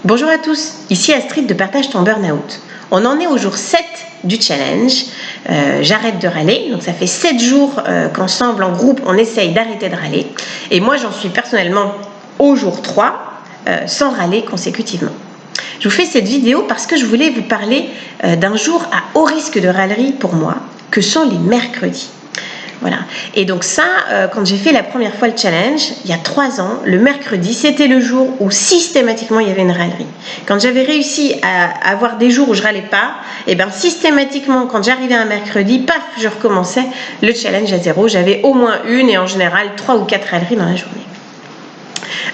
Bonjour à tous, ici Astrid de Partage ton Burnout. On en est au jour 7 du challenge. J'arrête de râler, donc ça fait 7 jours qu'ensemble, en groupe, on essaye d'arrêter de râler. Et moi, j'en suis personnellement au jour 3, sans râler consécutivement. Je vous fais cette vidéo parce que je voulais vous parler d'un jour à haut risque de râlerie pour moi, que sont les mercredis. Voilà. Et donc ça, quand j'ai fait la première fois le challenge, il y a 3 ans, le mercredi, c'était le jour où systématiquement il y avait une râlerie. Quand j'avais réussi à avoir des jours où je râlais pas, et bien systématiquement, quand j'arrivais un mercredi, paf, je recommençais le challenge à zéro. J'avais au moins une et en général 3 ou 4 râleries dans la journée.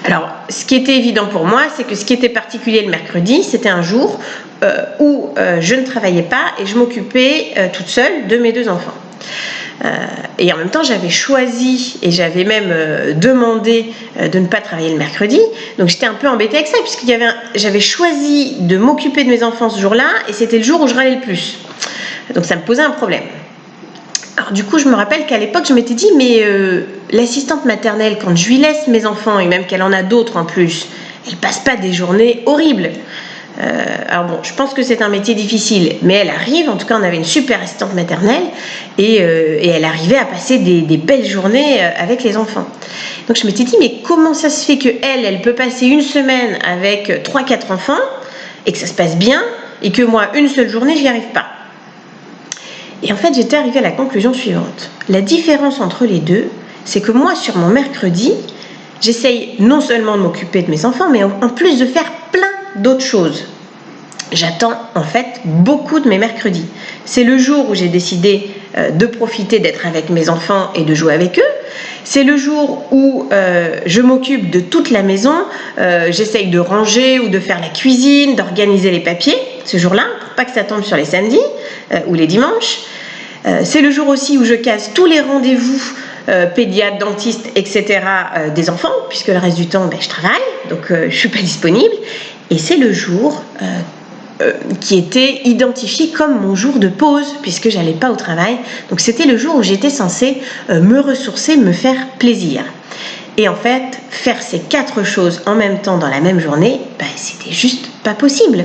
Alors, ce qui était évident pour moi, c'est que ce qui était particulier le mercredi, c'était un jour où je ne travaillais pas et je m'occupais toute seule de mes 2 enfants. Et en même temps, j'avais choisi et j'avais même demandé de ne pas travailler le mercredi. Donc, j'étais un peu embêtée avec ça, puisque j'avais choisi de m'occuper de mes enfants ce jour-là, et c'était le jour où je râlais le plus. Donc, ça me posait un problème. Alors, du coup, je me rappelle qu'à l'époque, je m'étais dit, mais l'assistante maternelle, quand je lui laisse mes enfants, et même qu'elle en a d'autres en plus, elle passe pas des journées horribles. Alors bon, je pense que c'est un métier difficile, mais elle arrive, en tout cas on avait une super assistante maternelle, et elle arrivait à passer des belles journées avec les enfants. Donc je m'étais dit, mais comment ça se fait qu'elle peut passer une semaine avec 3-4 enfants, et que ça se passe bien, et que moi, une seule journée, je n'y arrive pas. Et en fait, j'étais arrivée à la conclusion suivante. La différence entre les deux, c'est que moi, sur mon mercredi, j'essaye non seulement de m'occuper de mes enfants, mais en plus de faire plein d'autres choses. J'attends en fait beaucoup de mes mercredis. C'est le jour où j'ai décidé de profiter d'être avec mes enfants et de jouer avec eux. C'est le jour où je m'occupe de toute la maison. J'essaye de ranger ou de faire la cuisine, d'organiser les papiers ce jour-là, pour pas que ça tombe sur les samedis ou les dimanches. C'est le jour aussi où je case tous les rendez-vous pédiatre, dentiste, etc. Des enfants, puisque le reste du temps, je travaille, donc je ne suis pas disponible. Et c'est le jour qui était identifié comme mon jour de pause, puisque je n'allais pas au travail. Donc c'était le jour où j'étais censée me ressourcer, me faire plaisir. Et en fait, faire ces 4 choses en même temps dans la même journée, c'était juste pas possible.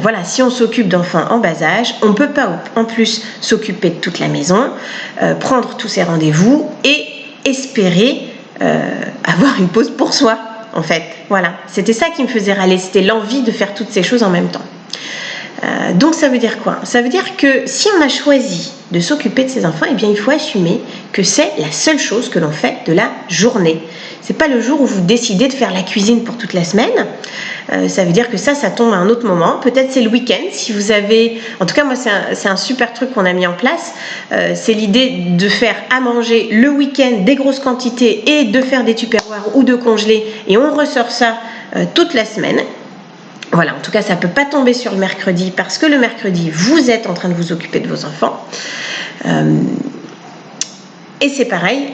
Voilà, si on s'occupe d'enfants en bas âge, on ne peut pas en plus s'occuper de toute la maison, prendre tous ces rendez-vous et espérer avoir une pause pour soi, en fait. Voilà, c'était ça qui me faisait râler, c'était l'envie de faire toutes ces choses en même temps. Donc ça veut dire quoi? Ça veut dire que si on a choisi de s'occuper de ses enfants, il faut assumer que c'est la seule chose que l'on fait de la journée. C'est pas le jour où vous décidez de faire la cuisine pour toute la semaine. Ça veut dire que ça tombe à un autre moment. Peut-être c'est le week-end. Si vous avez, en tout cas moi c'est un super truc qu'on a mis en place. C'est l'idée de faire à manger le week-end des grosses quantités et de faire des tupperwares ou de congeler, et on ressort ça toute la semaine. Voilà, en tout cas, ça ne peut pas tomber sur le mercredi, parce que le mercredi, vous êtes en train de vous occuper de vos enfants. Et c'est pareil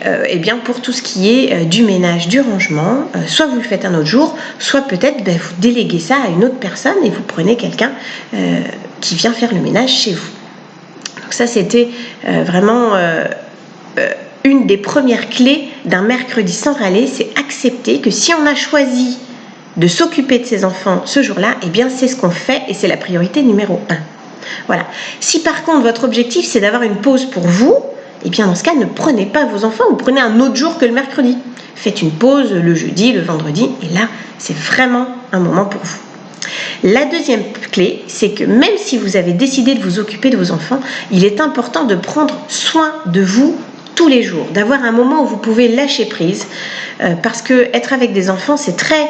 pour tout ce qui est du ménage, du rangement. Soit vous le faites un autre jour, soit peut-être vous déléguez ça à une autre personne et vous prenez quelqu'un qui vient faire le ménage chez vous. Donc ça, c'était vraiment une des premières clés d'un mercredi sans râler, c'est accepter que si on a choisi de s'occuper de ses enfants ce jour-là, c'est ce qu'on fait et c'est la priorité numéro 1. Voilà. Si par contre votre objectif c'est d'avoir une pause pour vous, dans ce cas, ne prenez pas vos enfants, ou prenez un autre jour que le mercredi. Faites une pause le jeudi, le vendredi, et là, c'est vraiment un moment pour vous. La deuxième clé, c'est que même si vous avez décidé de vous occuper de vos enfants, il est important de prendre soin de vous tous les jours, d'avoir un moment où vous pouvez lâcher prise, parce que être avec des enfants, c'est très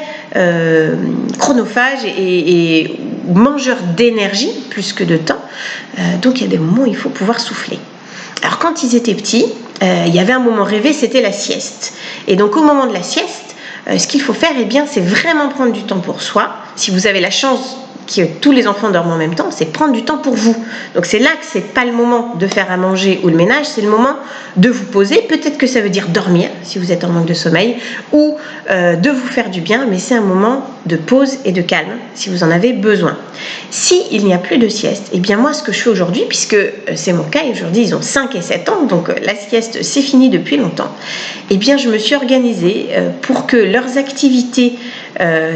chronophage et mangeur d'énergie plus que de temps. Donc il y a des moments où il faut pouvoir souffler. Alors quand ils étaient petits, il y avait un moment rêvé, c'était la sieste. Et donc au moment de la sieste, ce qu'il faut faire, c'est vraiment prendre du temps pour soi. Si vous avez la chance que tous les enfants dorment en même temps, c'est prendre du temps pour vous. Donc c'est là que c'est pas le moment de faire à manger ou le ménage, c'est le moment de vous poser. Peut-être que ça veut dire dormir si vous êtes en manque de sommeil, ou de vous faire du bien, mais c'est un moment de pause et de calme si vous en avez besoin. S'il n'y a plus de sieste, moi ce que je fais aujourd'hui, puisque c'est mon cas, aujourd'hui ils ont 5 et 7 ans, donc la sieste c'est fini depuis longtemps, je me suis organisée pour que leurs activités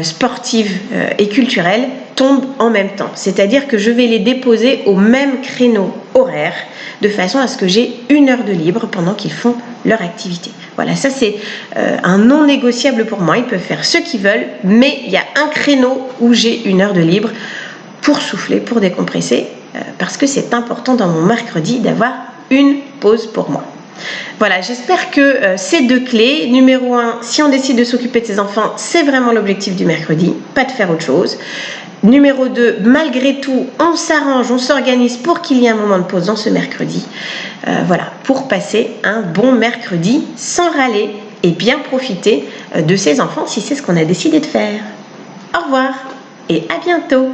sportives et culturelles tombent en même temps. C'est-à-dire que je vais les déposer au même créneau horaire de façon à ce que j'ai 1 heure de libre pendant qu'ils font leur activité. Voilà, ça c'est un non négociable pour moi. Ils peuvent faire ce qu'ils veulent, mais il y a un créneau où j'ai 1 heure de libre pour souffler, pour décompresser, parce que c'est important dans mon mercredi d'avoir une pause pour moi. Voilà, j'espère que ces 2 clés, numéro 1, si on décide de s'occuper de ses enfants, c'est vraiment l'objectif du mercredi, pas de faire autre chose. Numéro 2, malgré tout, on s'arrange, on s'organise pour qu'il y ait un moment de pause dans ce mercredi. Voilà, pour passer un bon mercredi sans râler et bien profiter de ses enfants si c'est ce qu'on a décidé de faire. Au revoir et à bientôt.